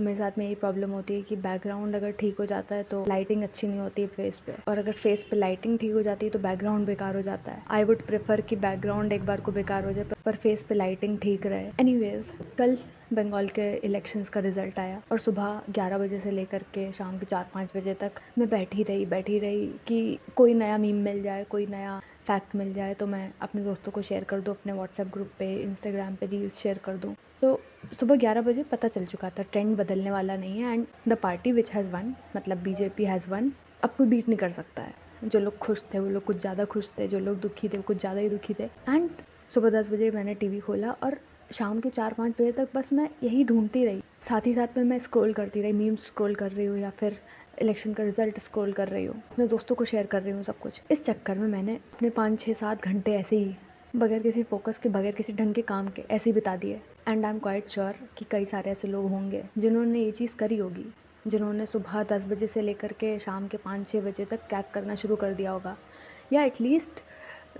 मेरे साथ में यही प्रॉब्लम होती है कि बैकग्राउंड अगर ठीक हो जाता है तो लाइटिंग अच्छी नहीं होती है फेस पे, और अगर फेस पे लाइटिंग ठीक हो जाती है तो बैकग्राउंड बेकार हो जाता है। आई वुड प्रेफर कि बैकग्राउंड एक बार को बेकार हो जाए पर फेस पे लाइटिंग ठीक रहे। एनीवेज, कल बंगाल के इलेक्शंस का रिजल्ट आया और सुबह 11 बजे से लेकर के शाम के 4-5 बजे तक मैं बैठी रही कि कोई नया मीम मिल जाए, कोई नया फैक्ट मिल जाए तो मैं अपने दोस्तों को शेयर कर दूँ, अपने व्हाट्सएप ग्रुप पे, इंस्टाग्राम पे रील्स शेयर कर दूँ। तो सुबह 11 बजे पता चल चुका था ट्रेंड बदलने वाला नहीं है and the party which has one, मतलब बीजेपी हैज़ वन, अब कोई बीट नहीं कर सकता है। जो लोग खुश थे वो लोग कुछ ज़्यादा खुश थे, जो लोग दुखी थे वो कुछ ज़्यादा ही दुखी थे। एंड सुबह 10 बजे मैंने टीवी खोला और शाम के 4-5 बजे तक बस मैं यही ढूंढती रही। साथ ही साथ में मैं स्क्रॉल करती रही, मीम्स स्क्रॉल कर रही हूँ या फिर इलेक्शन का रिजल्ट स्क्रॉल कर रही हूँ, अपने दोस्तों को शेयर कर रही हूँ सब कुछ। इस चक्कर में मैंने अपने 5-6-7 घंटे ऐसे ही बगैर किसी फोकस के, बगैर किसी ढंग के काम के ऐसे ही बिता दिए। And I am quite sure कि कई सारे ऐसे लोग होंगे जिन्होंने ये चीज़ करी होगी, जिन्होंने सुबह 10 बजे से लेकर के शाम के 5-6 बजे तक ट्रैक करना शुरू कर दिया होगा, या एटलीस्ट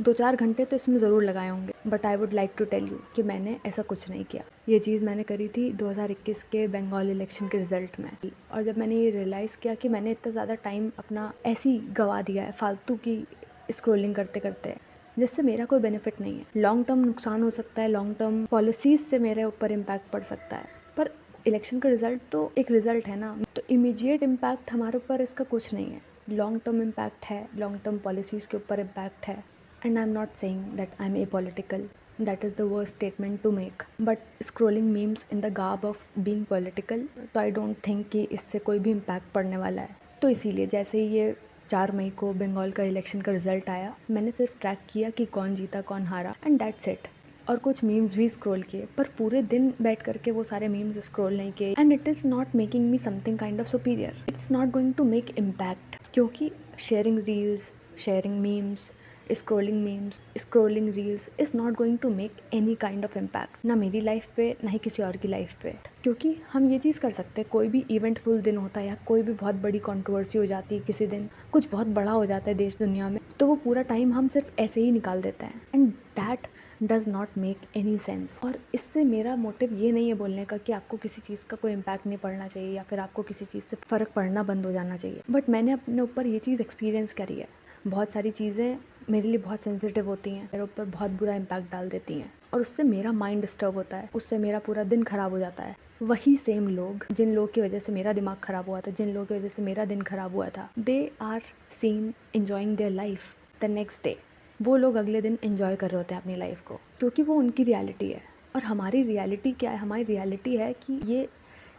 2-4 घंटे तो इसमें ज़रूर लगाए होंगे। But I would like to tell you कि मैंने ऐसा कुछ नहीं किया। ये चीज़ मैंने करी थी 2021 के बंगाल इलेक्शन के रिजल्ट में, और जब मैंने ये रियलाइज़ किया कि मैंने इतना ज़्यादा टाइम अपना ऐसे ही गवा दिया है फालतू की स्क्रोलिंग करते करते, जिससे मेरा कोई बेनिफिट नहीं है। लॉन्ग टर्म नुकसान हो सकता है, लॉन्ग टर्म पॉलिसीज़ से मेरे ऊपर इम्पैक्ट पड़ सकता है, पर इलेक्शन का रिजल्ट तो एक रिजल्ट है ना, तो इमीडिएट इम्पैक्ट हमारे ऊपर इसका कुछ नहीं है। लॉन्ग टर्म इम्पैक्ट है, लॉन्ग टर्म पॉलिसीज़ के ऊपर इम्पैक्ट है। And I'm not saying that I'm apolitical. That is the worst statement to make. But scrolling memes in the garb of being political, तो I don't think कि इससे कोई भी impact पड़ने वाला है। तो इसीलिए जैसे ही ये 4 मई को बंगाल का इलेक्शन का रिजल्ट आया, मैंने सिर्फ ट्रैक किया कि कौन जीता कौन हारा, एंड दैट्स इट। और कुछ मीम्स भी स्क्रॉल किए, पर पूरे दिन बैठ करके वो सारे मीम्स स्क्रॉल नहीं किए। And it is not making me something kind of superior, it's not going to make impact, क्योंकि sharing reels, sharing memes, scrolling memes, scrolling reels is not going to make any kind of impact, ना मेरी life पे ना ही किसी और की life पे। क्योंकि हम ये चीज़ कर सकते हैं, कोई भी इवेंटफुल दिन होता है या कोई भी बहुत बड़ी कंट्रोवर्सी हो जाती है, किसी दिन कुछ बहुत बड़ा हो जाता है देश दुनिया में, तो वो पूरा टाइम हम सिर्फ ऐसे ही निकाल देते हैं, and that does not make any sense. और इससे मेरा मोटिव ये नहीं है बोलने का कि आपको किसी चीज़ का कोई इम्पैक्ट नहीं पड़ना चाहिए या फिर आपको किसी चीज़ से फ़र्क पड़ना बंद हो जाना चाहिए, बट मैंने अपने ऊपर ये चीज़ एक्सपीरियंस करी है। बहुत सारी चीज़ें मेरे लिए बहुत सेंसिटिव होती हैं, मेरे ऊपर बहुत बुरा इम्पैक्ट डाल देती हैं, और उससे मेरा माइंड डिस्टर्ब होता है, उससे मेरा पूरा दिन ख़राब हो जाता है। वही सेम लोग जिन लोगों की वजह से मेरा दिमाग ख़राब हुआ था, जिन लोगों की वजह से मेरा दिन ख़राब हुआ था, they are seen enjoying their life the next day. वो लोग अगले दिन एन्जॉय कर रहे होते हैं अपनी लाइफ को, क्योंकि वो उनकी रियलिटी है। और हमारी रियलिटी क्या है? हमारी रियलिटी है कि ये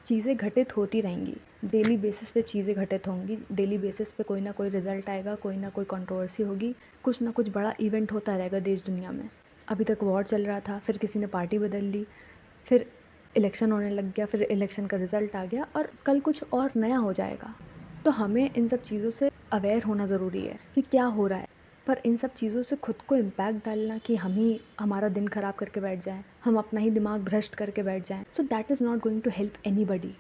चीज़ें घटित होती रहेंगी, डेली बेसिस पे चीज़ें घटित होंगी, डेली बेसिस पे कोई ना कोई रिजल्ट आएगा, कोई ना कोई कंट्रोवर्सी होगी, कुछ ना कुछ बड़ा इवेंट होता रहेगा देश दुनिया में। अभी तक वॉर चल रहा था, फिर किसी ने पार्टी बदल ली, फिर इलेक्शन होने लग गया, फिर इलेक्शन का रिजल्ट आ गया, और कल कुछ और नया हो जाएगा। तो हमें इन सब चीज़ों से अवेयर होना ज़रूरी है कि क्या हो रहा है, पर इन सब चीज़ों से खुद को इम्पैक्ट डालना कि हम ही हमारा दिन ख़राब करके बैठ जाएं, हम अपना ही दिमाग भ्रष्ट करके बैठ जाएं, so that is not going to help anybody,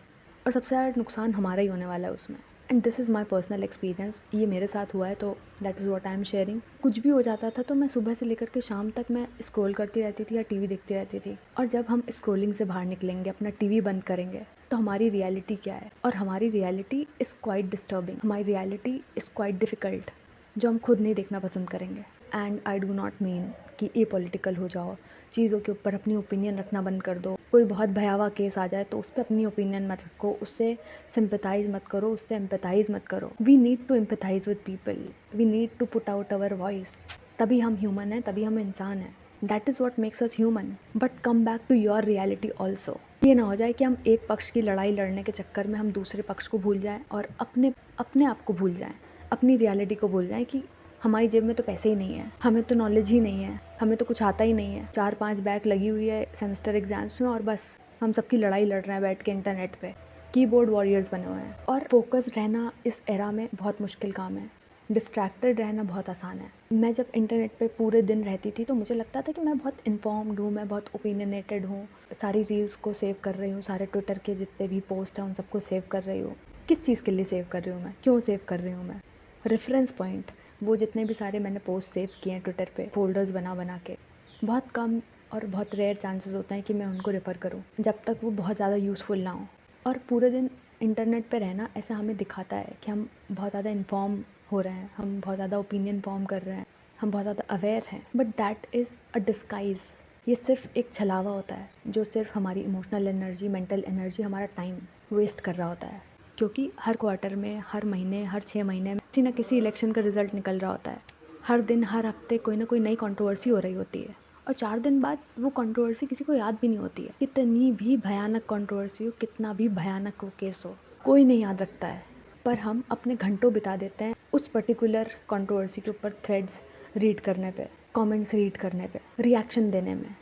और सबसे ज़्यादा नुकसान हमारा ही होने वाला है उसमें। And this is my personal experience, ये मेरे साथ हुआ है, तो that is what I am sharing. कुछ भी हो जाता था तो मैं सुबह से लेकर के शाम तक मैं स्क्रॉल करती रहती थी या टीवी देखती रहती थी, और जब हम स्क्रॉलिंग से बाहर निकलेंगे, अपना टीवी बंद करेंगे, तो हमारी रियलिटी क्या है? और हमारी रियलिटी इज़ क्वाइट डिस्टर्बिंग, हमारी रियलिटी इज़ क्वाइट डिफ़िकल्ट, जो हम खुद नहीं देखना पसंद करेंगे। And I do not mean कि ए पॉलिटिकल हो जाओ, चीज़ों के ऊपर अपनी ओपिनियन रखना बंद कर दो। कोई बहुत भयावह केस आ जाए तो उस पर अपनी ओपिनियन मत रखो, उससे सिंपैथाइज़ मत करो, उससे एम्पैथाइज़ मत करो। We need to empathise with people, we need to put out our voice, तभी हम ह्यूमन हैं, तभी हम इंसान हैं। That is what makes us human. But come back to your reality also. ये ना हो जाए कि हम एक पक्ष की लड़ाई लड़ने के चक्कर में हम दूसरे पक्ष को भूल जाएं और अपने आप को भूल जाएं, अपनी रियलिटी को भूल जाएं कि हमारी जेब में तो पैसे ही नहीं है, हमें तो नॉलेज ही नहीं है, हमें तो कुछ आता ही नहीं है, 4-5 बैक लगी हुई है सेमेस्टर एग्जाम्स में, और बस हम सबकी लड़ाई लड़ रहे हैं बैठ के इंटरनेट पे, कीबोर्ड वॉरियर्स बने हुए हैं। और फोकस रहना इस एरा में बहुत मुश्किल काम है, डिस्ट्रैक्टेड रहना बहुत आसान है। मैं जब इंटरनेट पे पूरे दिन रहती थी तो मुझे लगता था कि मैं बहुत इन्फॉर्म्ड हूँ, मैं बहुत ओपिनियनेटेड हूँ, सारी रील्स को सेव कर रही हूँ, सारे ट्विटर के जितने भी पोस्ट हैं उन सबको सेव कर रही हूँ। किस चीज़ के लिए सेव कर रही हूँ मैं? क्यों सेव कर रही हूँ मैं? रेफरेंस पॉइंट, वो जितने भी सारे मैंने पोस्ट सेव किए हैं ट्विटर पे फोल्डर्स बना बना के, बहुत कम और बहुत रेयर चांसेस होता है कि मैं उनको रेफ़र करूं, जब तक वो बहुत ज़्यादा यूज़फुल ना हो। और पूरे दिन इंटरनेट पे रहना ऐसा हमें दिखाता है कि हम बहुत ज़्यादा इन्फॉर्म हो रहे हैं, हम बहुत ज़्यादा ओपिनियन फॉर्म कर रहे हैं, हम बहुत ज़्यादा अवेयर हैं, but that is a disguise. ये सिर्फ एक छलावा होता है जो सिर्फ हमारी इमोशनल एनर्जी, मेंटल एनर्जी, हमारा टाइम वेस्ट कर रहा होता है। क्योंकि हर क्वार्टर में, हर महीने, हर 6 महीने में किसी न किसी इलेक्शन का रिजल्ट निकल रहा होता है। हर दिन, हर हफ्ते कोई ना कोई नई कंट्रोवर्सी हो रही होती है और 4 दिन बाद वो कंट्रोवर्सी किसी को याद भी नहीं होती है। कितनी भी भयानक कंट्रोवर्सी हो, कितना भी भयानक वो केस हो, कोई नहीं याद रखता है। पर हम अपने घंटों बिता देते हैं उस पर्टिकुलर कंट्रोवर्सी के ऊपर थ्रेड्स रीड करने पे, कमेंट्स रीड करने पे, रिएक्शन देने में,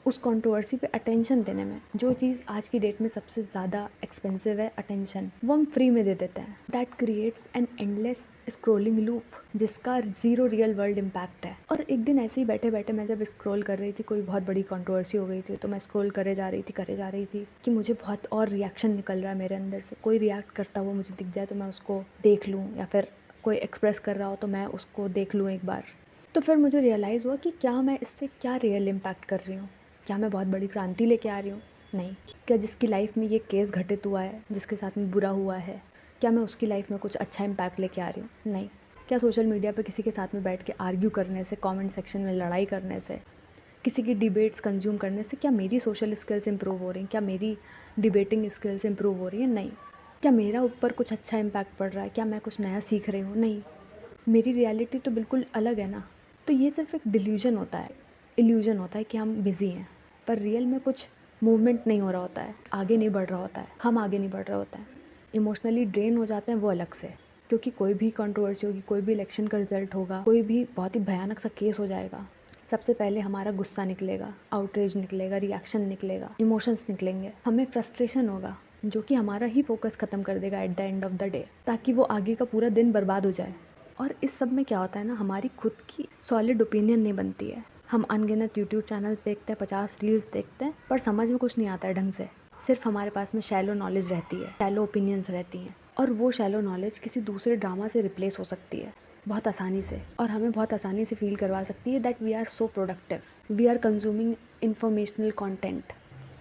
उस कंट्रोवर्सी पे अटेंशन देने में। जो चीज़ आज की डेट में सबसे ज़्यादा एक्सपेंसिव है, अटेंशन, वो हम फ्री में दे देते हैं। That creates an endless scrolling loop जिसका ज़ीरो रियल वर्ल्ड इम्पैक्ट है। और एक दिन ऐसे ही बैठे बैठे मैं जब स्क्रॉल कर रही थी, कोई बहुत बड़ी कंट्रोवर्सी हो गई थी, तो मैं स्क्रॉल करे जा रही थी कि मुझे बहुत और रिएक्शन निकल रहा है मेरे अंदर से। कोई रिएक्ट करता हुआ मुझे दिख जाए तो मैं उसको देख लूँ, या फिर कोई एक्सप्रेस कर रहा हो तो मैं उसको देख लूँ एक बार। तो फिर मुझे रियलाइज़ हुआ कि क्या मैं इससे क्या रियल इम्पैक्ट कर रही हूँ। क्या मैं बहुत बड़ी क्रांति लेके आ रही हूँ? नहीं। क्या जिसकी लाइफ में ये केस घटित हुआ है, जिसके साथ में बुरा हुआ है, क्या मैं उसकी लाइफ में कुछ अच्छा इम्पैक्ट लेके आ रही हूँ? नहीं। क्या सोशल मीडिया पे किसी के साथ में बैठ के आर्ग्यू करने से, कमेंट सेक्शन में लड़ाई करने से, किसी की डिबेट्स कंज्यूम करने से क्या मेरी सोशल स्किल्स इंप्रूव हो रही हैं? क्या मेरी डिबेटिंग स्किल्स इंप्रूव हो रही हैं? नहीं। क्या मेरा ऊपर कुछ अच्छा इम्पैक्ट पड़ रहा है? क्या मैं कुछ नया सीख रही हूँ? नहीं। मेरी रियलिटी तो बिल्कुल अलग है ना। तो ये सिर्फ एक डिल्यूजन होता है, इल्यूजन होता है कि हम बिज़ी हैं, पर रियल में कुछ मूवमेंट नहीं हो रहा होता है, आगे नहीं बढ़ रहा होता है, हम आगे नहीं बढ़ रहे होते हैं। इमोशनली ड्रेन हो जाते हैं वो अलग से, क्योंकि कोई भी कंट्रोवर्सी होगी, कोई भी इलेक्शन का रिजल्ट होगा, कोई भी बहुत ही भयानक सा केस हो जाएगा, सबसे पहले हमारा गुस्सा निकलेगा, आउटरेज निकलेगा, रिएक्शन निकलेगा, इमोशंस निकलेंगे, हमें फ्रस्ट्रेशन होगा, जो कि हमारा ही फोकस ख़त्म कर देगा at the end of the day, ताकि वो आगे का पूरा दिन बर्बाद हो जाए। और इस सब में क्या होता है ना, हमारी खुद की सॉलिड ओपिनियन नहीं बनती है। हम अनगिनत यूट्यूब चैनल्स देखते हैं, 50 रील्स देखते हैं, पर समझ में कुछ नहीं आता है ढंग से। सिर्फ हमारे पास में शैलो नॉलेज रहती है, शैलो ओपिनियंस रहती हैं, और वो शैलो नॉलेज किसी दूसरे ड्रामा से रिप्लेस हो सकती है बहुत आसानी से, और हमें बहुत आसानी से फील करवा सकती है that we are so productive, we are consuming informational content.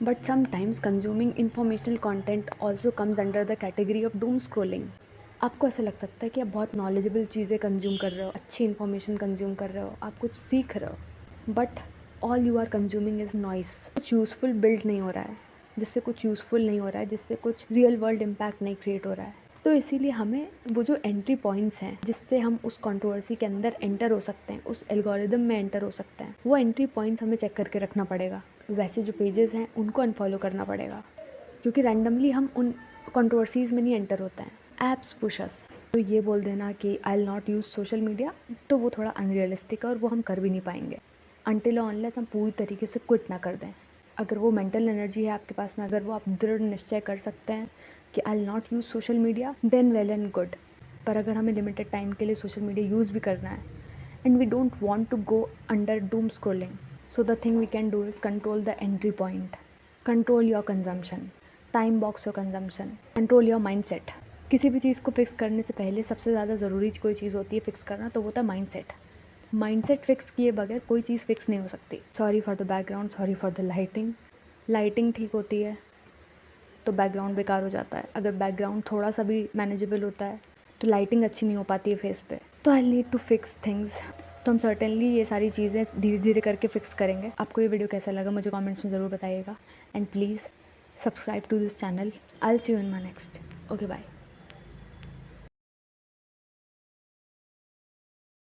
But sometimes consuming informational content also comes under the category of doom scrolling. आपको ऐसा लग सकता है कि आप बहुत नॉलेजेबल चीज़ें कंज्यूम कर रहे हो, अच्छी इन्फॉर्मेशन कंज्यूम कर रहे हो, आप कुछ सीख रहे हो, but all you are consuming is noise. कुछ यूज़फुल बिल्ड नहीं हो रहा है, जिससे कुछ यूज़फुल नहीं हो रहा है, जिससे कुछ रियल वर्ल्ड इम्पैक्ट नहीं क्रिएट हो रहा है। तो इसीलिए हमें वो जो एंट्री पॉइंट्स हैं जिससे हम उस कंट्रोवर्सी के अंदर एंटर हो सकते हैं, उस एल्गोरिदम में एंटर हो सकते हैं, वो एंट्री पॉइंट्स हमें चेक करके रखना पड़ेगा। वैसे जो पेजेस हैं उनको अनफॉलो करना पड़ेगा, क्योंकि रैंडमली हम उन कंट्रोवर्सीज़ में नहीं एंटर होते हैं। Apps push us. तो ये बोल देना कि I will not use social media, तो वो थोड़ा अनरियलिस्टिक है और वो हम कर भी नहीं पाएंगे अनटिल अनलेस हम पूरी तरीके से क्विट ना कर दें। अगर वो मेंटल एनर्जी है आपके पास में, अगर वो आप दृढ़ निश्चय कर सकते हैं कि I will not use social media, then well and good. पर अगर हमें लिमिटेड टाइम के लिए सोशल मीडिया यूज़ भी करना है and we don't want to go under doom scrolling, so the thing we can do is control the entry point, control your consumption, time box your consumption, control your mindset. किसी भी चीज़ को fix करने से पहले सबसे ज़्यादा ज़रूरी कोई चीज़ होती है फिक्स करना, तो वो होता है माइंडसेट। माइंडसेट फिक्स किए बगैर कोई चीज़ फिक्स नहीं हो सकती। Sorry for the background, sorry for the lighting. Lighting ठीक होती है तो बैकग्राउंड बेकार हो जाता है, अगर बैकग्राउंड थोड़ा सा भी मैनेजेबल होता है तो लाइटिंग अच्छी नहीं हो पाती है फेस पे। तो I need to fix things. तो हम सर्टेनली ये सारी चीज़ें धीरे धीरे करके फिक्स करेंगे। आपको ये वीडियो कैसा लगा मुझे कमेंट्स में ज़रूर बताइएगा, and please subscribe to this channel. I will see you in my next. Okay bye.